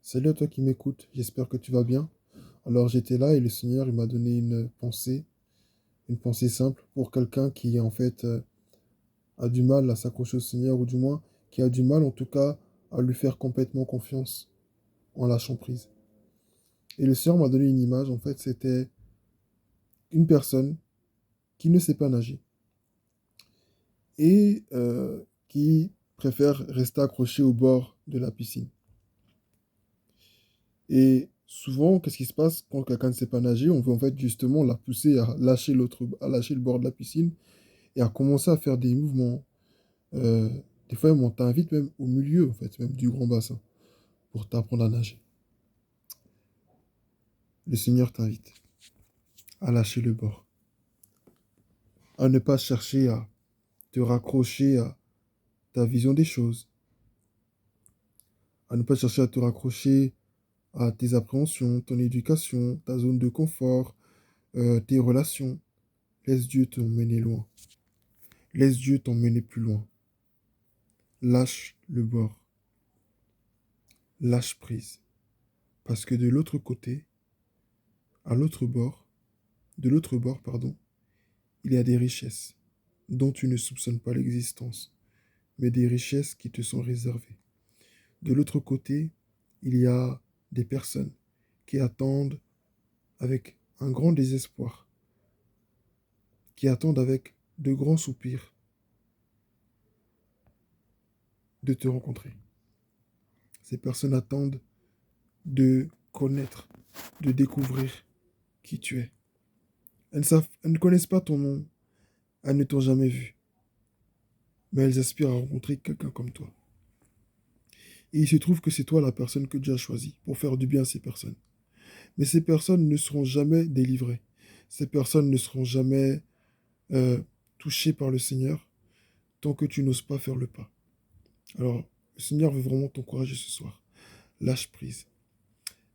Salut à toi qui m'écoute, j'espère que tu vas bien. Alors j'étais là et le Seigneur il m'a donné une pensée simple pour quelqu'un qui a du mal à s'accrocher au Seigneur ou du moins qui a du mal en tout cas à lui faire complètement confiance en lâchant prise. Et le Seigneur m'a donné une image, c'était une personne qui ne sait pas nager et qui préfère rester accroché au bord de la piscine. Et souvent, qu'est-ce qui se passe quand quelqu'un ne sait pas nager? On veut justement la pousser à lâcher le bord de la piscine et à commencer à faire des mouvements. Euh, des fois, on t'invite même au milieu, même du grand bassin, pour t'apprendre à nager. Le Seigneur t'invite à lâcher le bord, à ne pas chercher à te raccrocher à ta vision des choses, à ne pas chercher à te raccrocher à tes appréhensions, ton éducation, ta zone de confort, tes relations. Laisse Dieu t'emmener loin. Laisse Dieu t'emmener plus loin. Lâche le bord. Lâche prise. Parce que de l'autre côté, à l'autre bord, de l'autre bord, pardon, il y a des richesses dont tu ne soupçonnes pas l'existence, mais des richesses qui te sont réservées. De l'autre côté, il y a des personnes qui attendent avec un grand désespoir, qui attendent avec de grands soupirs de te rencontrer. Ces personnes attendent de connaître, de découvrir qui tu es. Elles ne connaissent pas ton nom, elles ne t'ont jamais vu, mais elles aspirent à rencontrer quelqu'un comme toi. Et il se trouve que c'est toi la personne que Dieu a choisie pour faire du bien à ces personnes. Mais ces personnes ne seront jamais délivrées. Ces personnes ne seront jamais euh, touchées par le Seigneur tant que tu n'oses pas faire le pas. Alors, le Seigneur veut vraiment t'encourager ce soir. Lâche prise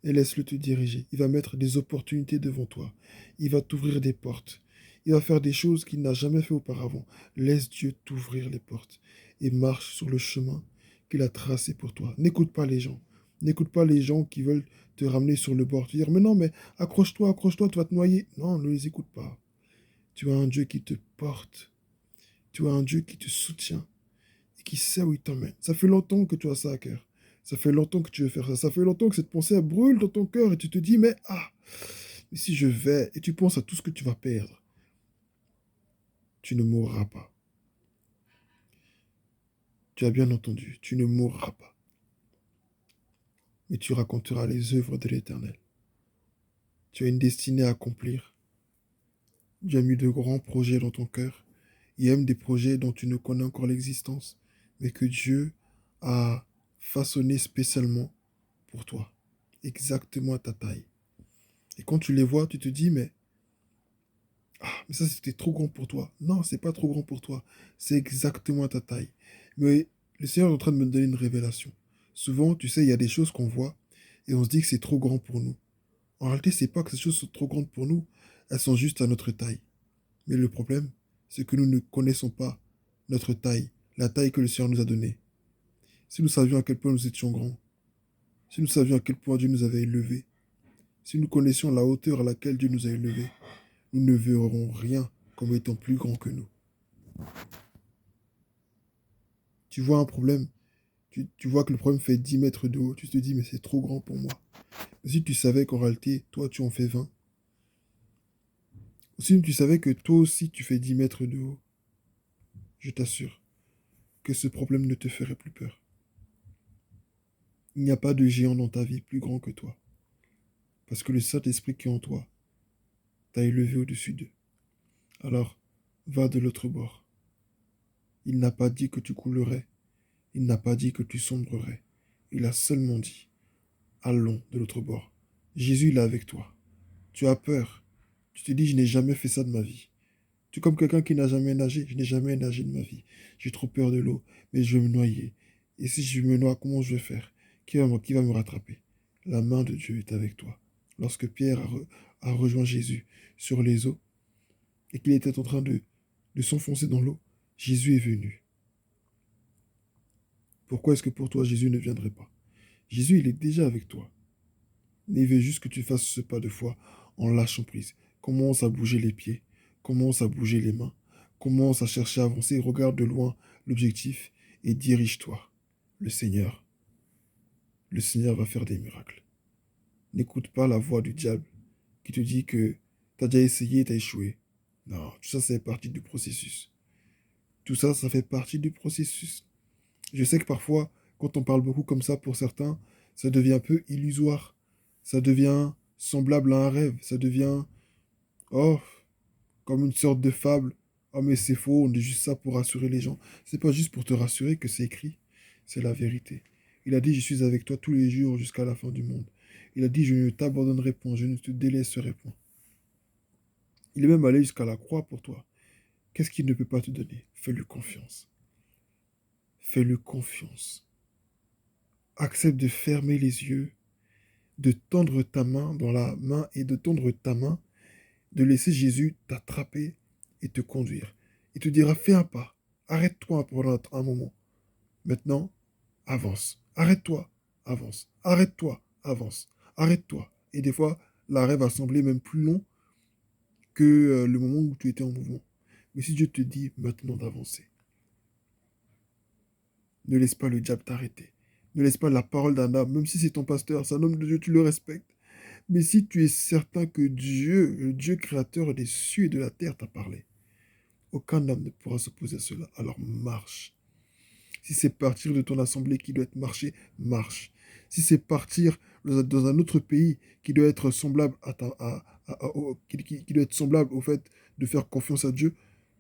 et laisse-le te diriger. Il va mettre des opportunités devant toi. Il va t'ouvrir des portes. Il va faire des choses qu'il n'a jamais fait auparavant. Laisse Dieu t'ouvrir les portes et marche sur le chemin qu'il a tracé pour toi. N'écoute pas les gens. N'écoute pas les gens qui veulent te ramener sur le bord. Te dire, mais non, mais accroche-toi, tu vas te noyer. Non, ne les écoute pas. Tu as un Dieu qui te porte. Tu as un Dieu qui te soutient et qui sait où il t'emmène. Ça fait longtemps que tu as ça à cœur. Ça fait longtemps que tu veux faire ça. Ça fait longtemps que cette pensée elle brûle dans ton cœur et tu te dis, mais si je vais et tu penses à tout ce que tu vas perdre, tu ne mourras pas. Tu as bien entendu, tu ne mourras pas. Mais tu raconteras les œuvres de l'Éternel. Tu as une destinée à accomplir. Dieu a mis de grands projets dans ton cœur. Il y a même des projets dont tu ne connais encore l'existence, mais que Dieu a façonné spécialement pour toi, exactement à ta taille. Et quand tu les vois, tu te dis, mais ça c'était trop grand pour toi. Non, c'est pas trop grand pour toi. C'est exactement à ta taille. Mais le Seigneur est en train de me donner une révélation. Souvent, tu sais, il y a des choses qu'on voit et on se dit que c'est trop grand pour nous. En réalité, c'est pas que ces choses sont trop grandes pour nous. Elles sont juste à notre taille. Mais le problème, c'est que nous ne connaissons pas notre taille, la taille que le Seigneur nous a donnée. Si nous savions à quel point nous étions grands, si nous savions à quel point Dieu nous avait élevés, si nous connaissions la hauteur à laquelle Dieu nous a élevés, nous ne verrons rien comme étant plus grand que nous. Tu vois un problème, tu vois que le problème fait 10 mètres de haut, tu te dis, mais c'est trop grand pour moi. Mais si tu savais qu'en réalité, toi, tu en fais 20, ou si tu savais que toi aussi, tu fais 10 mètres de haut, je t'assure que ce problème ne te ferait plus peur. Il n'y a pas de géant dans ta vie plus grand que toi, parce que le Saint-Esprit qui est en toi t'a élevé au-dessus d'eux. Alors, va de l'autre bord. Il n'a pas dit que tu coulerais, il n'a pas dit que tu sombrerais. Il a seulement dit, allons de l'autre bord. Jésus, il est avec toi. Tu as peur. Tu te dis, je n'ai jamais fait ça de ma vie. Tu es comme quelqu'un qui n'a jamais nagé. Je n'ai jamais nagé de ma vie. J'ai trop peur de l'eau, mais je vais me noyer. Et si je me noie, comment je vais faire? Qui va me rattraper? La main de Dieu est avec toi. Lorsque Pierre a rejoint Jésus sur les eaux et qu'il était en train de s'enfoncer dans l'eau, Jésus est venu. Pourquoi est-ce que pour toi Jésus ne viendrait pas? Jésus, il est déjà avec toi. Mais il veut juste que tu fasses ce pas de foi en lâchant prise. Commence à bouger les pieds, commence à bouger les mains, commence à chercher à avancer, regarde de loin l'objectif et dirige-toi. Le Seigneur, le Seigneur va faire des miracles. N'écoute pas la voix du diable qui te dit que tu as déjà essayé, tu as échoué. Non, tout ça, c'est partie du processus. Tout ça, ça fait partie du processus. Je sais que parfois, quand on parle beaucoup comme ça pour certains, ça devient un peu illusoire. Ça devient semblable à un rêve. Ça devient, oh, comme une sorte de fable. Oh, mais c'est faux, on dit juste ça pour rassurer les gens. C'est pas juste pour te rassurer que c'est écrit. C'est la vérité. Il a dit, je suis avec toi tous les jours jusqu'à la fin du monde. Il a dit, je ne t'abandonnerai point, je ne te délaisserai point. Il est même allé jusqu'à la croix pour toi. Qu'est-ce qu'il ne peut pas te donner? Fais-lui confiance. Fais-lui confiance. Accepte de fermer les yeux, de tendre ta main dans la main et de tendre ta main, de laisser Jésus t'attraper et te conduire. Il te dira, fais un pas, arrête-toi pendant un moment. Maintenant, avance. Arrête-toi, avance. Arrête-toi, avance. Arrête-toi. Et des fois, l'arrêt va sembler même plus long que le moment où tu étais en mouvement. Mais si Dieu te dit maintenant d'avancer, ne laisse pas le diable t'arrêter. Ne laisse pas la parole d'un homme, même si c'est ton pasteur, c'est un homme de Dieu, tu le respectes. Mais si tu es certain que Dieu, le Dieu créateur des cieux et de la terre t'a parlé, aucun homme ne pourra s'opposer à cela. Alors marche. Si c'est partir de ton assemblée qui doit être marché, marche. Si c'est partir dans un autre pays qui doit être semblable qui doit être semblable au fait de faire confiance à Dieu,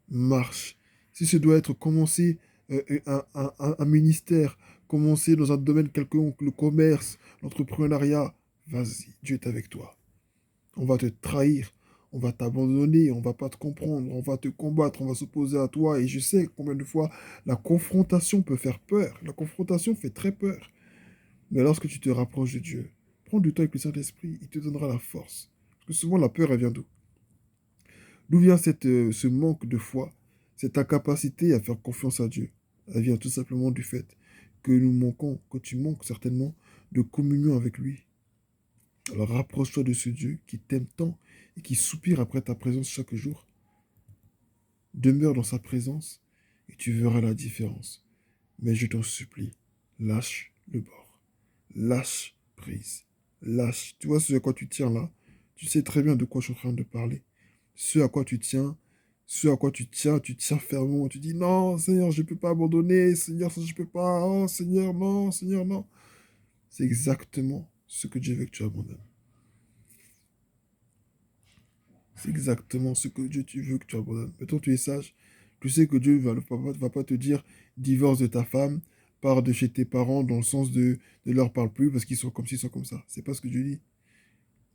marche. Si ce doit être commencer un ministère, commencer dans un domaine quelconque, le commerce, l'entrepreneuriat, vas-y, Dieu est avec toi. On va te trahir, on va t'abandonner, on va pas te comprendre, on va te combattre, on va s'opposer à toi. Et je sais combien de fois la confrontation peut faire peur. La confrontation fait très peur. Mais lorsque tu te rapproches de Dieu, prends du temps avec le Saint-Esprit, il te donnera la force. Parce que souvent la peur, elle vient d'où? D'où vient ce manque de foi, cette incapacité à faire confiance à Dieu? Elle vient tout simplement du fait que nous manquons, que tu manques certainement de communion avec lui. Alors rapproche-toi de ce Dieu qui t'aime tant et qui soupire après ta présence chaque jour. Demeure dans sa présence et tu verras la différence. Mais je t'en supplie, lâche le bord. Lâche prise. Lâche. Tu vois ce à quoi tu tiens là? Tu sais très bien de quoi je suis en train de parler. Ce à quoi tu tiens, ce à quoi tu tiens fermement. Tu dis non, Seigneur, je ne peux pas abandonner. Seigneur, ça, je ne peux pas. Oh, Seigneur, non, Seigneur, non. C'est exactement ce que Dieu veut que tu abandonnes. C'est exactement ce que Dieu tu veux que tu abandonnes. Mettons, tu es sage. Tu sais que Dieu va pas te dire divorce de ta femme, pars de chez tes parents dans le sens de ne leur parle plus parce qu'ils sont comme ci, ils sont comme ça. C'est pas ce que Dieu dit.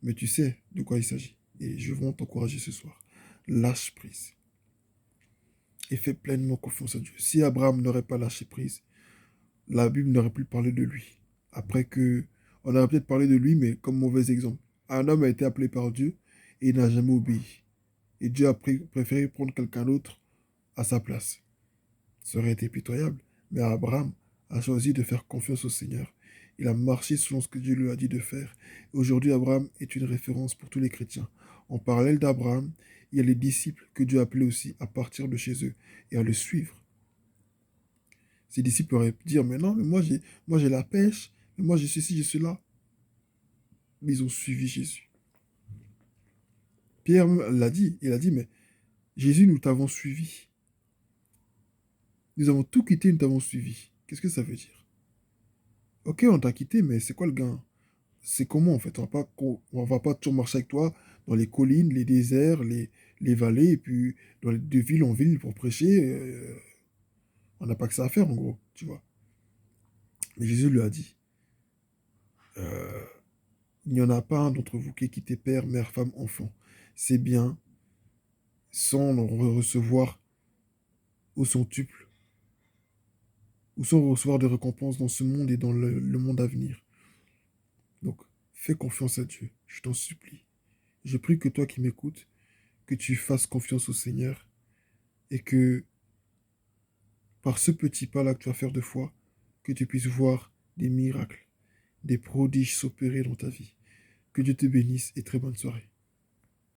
Mais tu sais de quoi il s'agit. Et je veux t'encourager ce soir. Lâche prise. Et fais pleinement confiance à Dieu. Si Abraham n'aurait pas lâché prise, la Bible n'aurait plus parlé de lui. Après que, on aurait peut-être parlé de lui, mais comme mauvais exemple. Un homme a été appelé par Dieu et il n'a jamais obéi. Et Dieu a préféré prendre quelqu'un d'autre à sa place. Ça aurait été pitoyable. Mais Abraham a choisi de faire confiance au Seigneur. Il a marché selon ce que Dieu lui a dit de faire. Aujourd'hui, Abraham est une référence pour tous les chrétiens. En parallèle d'Abraham, il y a les disciples que Dieu a appelés aussi à partir de chez eux et à le suivre. Ces disciples auraient pu dire, mais non, mais moi j'ai la pêche, mais moi j'ai ceci, j'ai cela. Mais ils ont suivi Jésus. Pierre l'a dit, il a dit, mais Jésus, nous t'avons suivi. Nous avons tout quitté, nous t'avons suivi. Qu'est-ce que ça veut dire? Ok, on t'a quitté, mais c'est quoi le gain? C'est comment en fait? On va pas toujours marcher avec toi dans les collines, les déserts, les vallées, et puis de ville en ville pour prêcher. On n'a pas que ça à faire en gros, tu vois. Mais Jésus lui a dit, euh, il n'y en a pas un d'entre vous qui ait quitté père, mère, femme, enfant. C'est bien, sans recevoir au centuple, ou sans recevoir de récompenses dans ce monde et dans le monde à venir. Donc, fais confiance à Dieu, je t'en supplie. Je prie que toi qui m'écoutes, que tu fasses confiance au Seigneur et que par ce petit pas-là que tu vas faire de foi, que tu puisses voir des miracles, des prodiges s'opérer dans ta vie. Que Dieu te bénisse et très bonne soirée.